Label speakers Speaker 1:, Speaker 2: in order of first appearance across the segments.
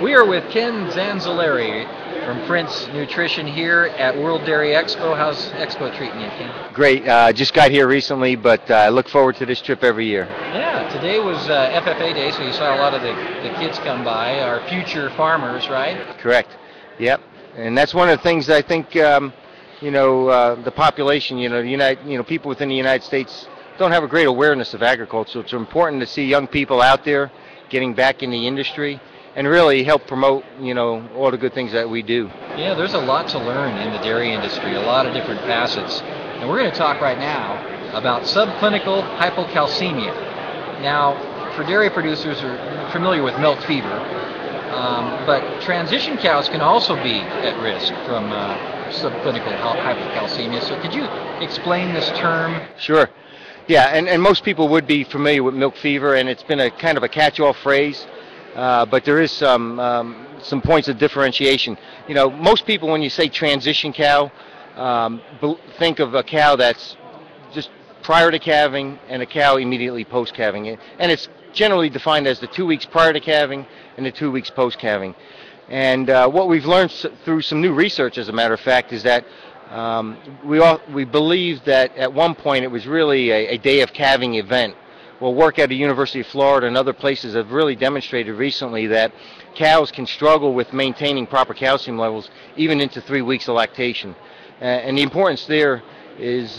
Speaker 1: We are with Ken Zanzalari from Prince Nutrition here at World Dairy Expo. How's Expo treating you, Ken?
Speaker 2: Great. Just got here recently, but I look forward to this trip every year.
Speaker 1: Yeah, today was FFA Day, so you saw a lot of the kids come by, our future farmers, right?
Speaker 2: Correct. Yep. And that's one of the things I think, the population, people within the United States don't have a great awareness of agriculture. So it's important to see young people out there getting back in the industry and really help promote, all the good things that we do.
Speaker 1: Yeah, there's a lot to learn in the dairy industry, a lot of different facets. And we're going to talk right now about subclinical hypocalcemia. Now, for dairy producers who are familiar with milk fever, but transition cows can also be at risk from subclinical hypocalcemia. So could you explain this term?
Speaker 2: Sure. Yeah, and most people would be familiar with milk fever, and it's been a kind of a catch-all phrase. But there is some points of differentiation. Most people, when you say transition cow, think of a cow that's just prior to calving and a cow immediately post-calving. And it's generally defined as the 2 weeks prior to calving and the 2 weeks post-calving. And what we've learned through some new research, as a matter of fact, is that we believe that at one point it was really a day of calving event. Well, work at the University of Florida and other places have really demonstrated recently that cows can struggle with maintaining proper calcium levels even into 3 weeks of lactation. And the importance there is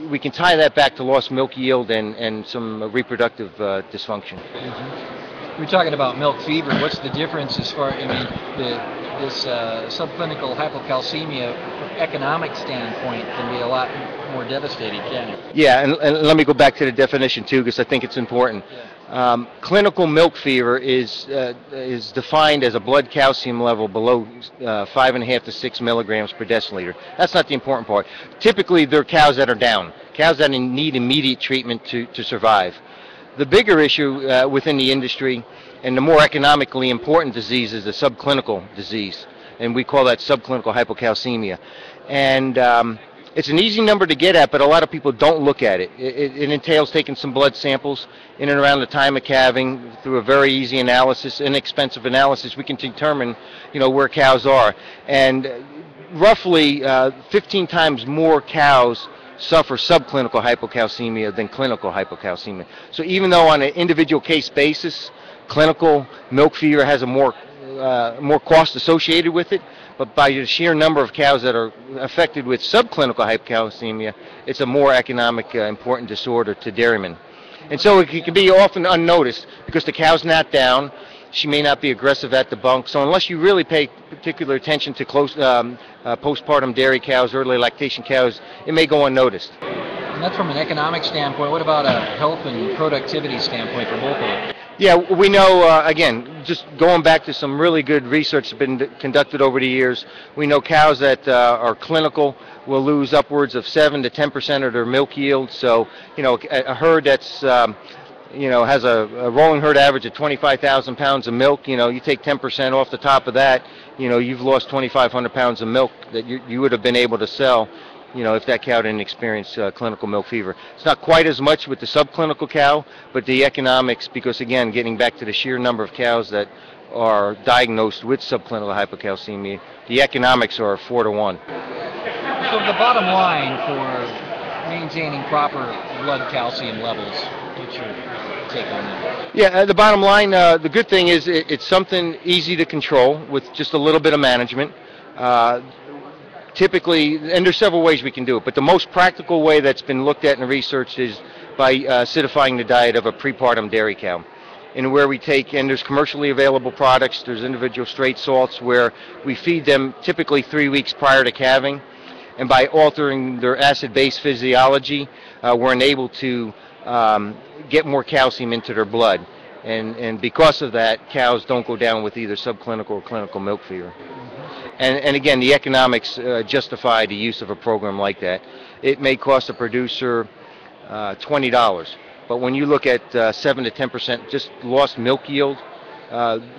Speaker 2: we can tie that back to lost milk yield and some reproductive dysfunction.
Speaker 1: Mm-hmm. We're talking about milk fever. What's the difference as far, this subclinical hypocalcemia, from economic standpoint, can be a lot more devastating, can it?
Speaker 2: Yeah, and let me go back to the definition too, because I think it's important. Yeah. Clinical milk fever is defined as a blood calcium level below 5.5 to 6 milligrams per deciliter. That's not the important part. Typically, they're cows that are down, cows that need immediate treatment to survive. The bigger issue within the industry, and the more economically important disease, is the subclinical disease, and we call that subclinical hypocalcemia. And it's an easy number to get at, but a lot of people don't look at it. It entails taking some blood samples in and around the time of calving. Through a very easy analysis, inexpensive analysis, we can determine, where cows are. And roughly 15 times more cows suffer subclinical hypocalcemia than clinical hypocalcemia. So even though on an individual case basis, clinical milk fever has a more cost associated with it, but by the sheer number of cows that are affected with subclinical hypocalcemia, it's a more economic important disorder to dairymen. And so it can be often unnoticed because the cow's not down, she may not be aggressive at the bunk, so unless you really pay particular attention to close postpartum dairy cows, early lactation cows, it may go unnoticed.
Speaker 1: And that's from an economic standpoint. What about a health and productivity standpoint for both of them?
Speaker 2: Yeah, we know, again, just going back to some really good research that's been conducted over the years, we know cows that are clinical will lose upwards of 7 to 10% of their milk yield. So, a herd that's, has a rolling herd average of 25,000 pounds of milk, you take 10% off the top of that, you've lost 2,500 pounds of milk that you would have been able to sell, if that cow didn't experience clinical milk fever. It's not quite as much with the subclinical cow, but the economics, because again, getting back to the sheer number of cows that are diagnosed with subclinical hypocalcemia, the economics are 4 to 1.
Speaker 1: So the bottom line for maintaining proper blood calcium levels, what's your take on that?
Speaker 2: Yeah, the bottom line, the good thing is it's something easy to control with just a little bit of management. Typically, and there's several ways we can do it, but the most practical way that's been looked at in research is by acidifying the diet of a prepartum dairy cow. And where we take, and there's commercially available products, there's individual straight salts where we feed them typically 3 weeks prior to calving, and by altering their acid-base physiology, we're enabled to get more calcium into their blood. And because of that, cows don't go down with either subclinical or clinical milk fever. And again, the economics justify the use of a program like that. It may cost a producer $20, but when you look at 7 to 10% just lost milk yield,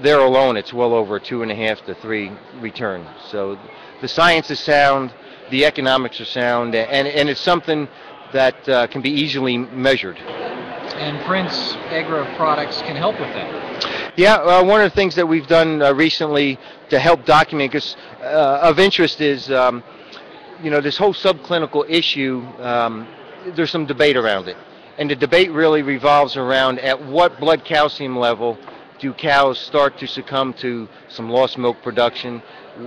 Speaker 2: there alone it's well over a 2.5 to 3 return. So the science is sound, the economics are sound, and it's something that can be easily measured.
Speaker 1: And Prince Agri Products can help with that.
Speaker 2: Yeah, one of the things that we've done recently to help document, because of interest is, this whole subclinical issue, there's some debate around it. And the debate really revolves around at what blood calcium level do cows start to succumb to some lost milk production,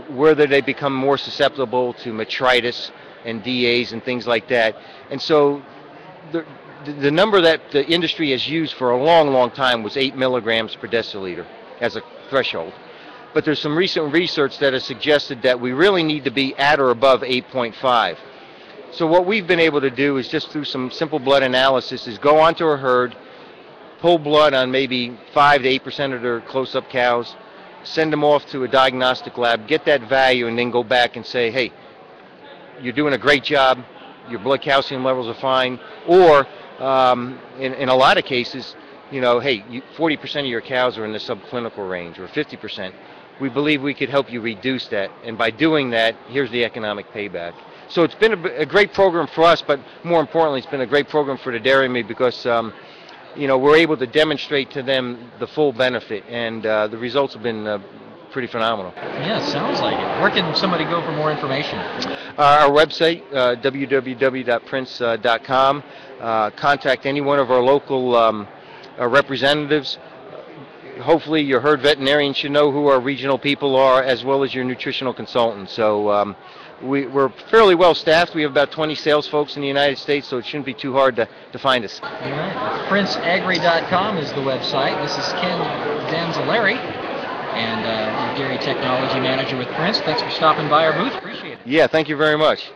Speaker 2: whether they become more susceptible to metritis and DAs and things like that. And so the number that the industry has used for a long, long time was 8 milligrams per deciliter as a threshold. But there's some recent research that has suggested that we really need to be at or above 8.5. So what we've been able to do is just through some simple blood analysis is go onto a herd, pull blood on maybe 5 to 8% of their close-up cows, send them off to a diagnostic lab, get that value, and then go back and say, hey, you're doing a great job, your blood calcium levels are fine, or in a lot of cases, hey, 40% of your cows are in the subclinical range, or 50%. We believe we could help you reduce that, and by doing that, here's the economic payback. So it's been a great program for us, but more importantly, it's been a great program for the dairymen because, we're able to demonstrate to them the full benefit, and the results have been pretty phenomenal.
Speaker 1: Yeah, sounds like it. Where can somebody go for more information?
Speaker 2: Our website, www.prince.com. Contact any one of our local representatives. Hopefully your herd veterinarian should know who our regional people are, as well as your nutritional consultant. So we're fairly well staffed. We have about 20 sales folks in the United States, so it shouldn't be too hard to find us.
Speaker 1: All right. PrinceAgri.com is the website. This is Ken Zanzalari, and Dairy Technology Manager with Prince. Thanks for stopping by our booth. Appreciate it.
Speaker 2: Yeah, thank you very much.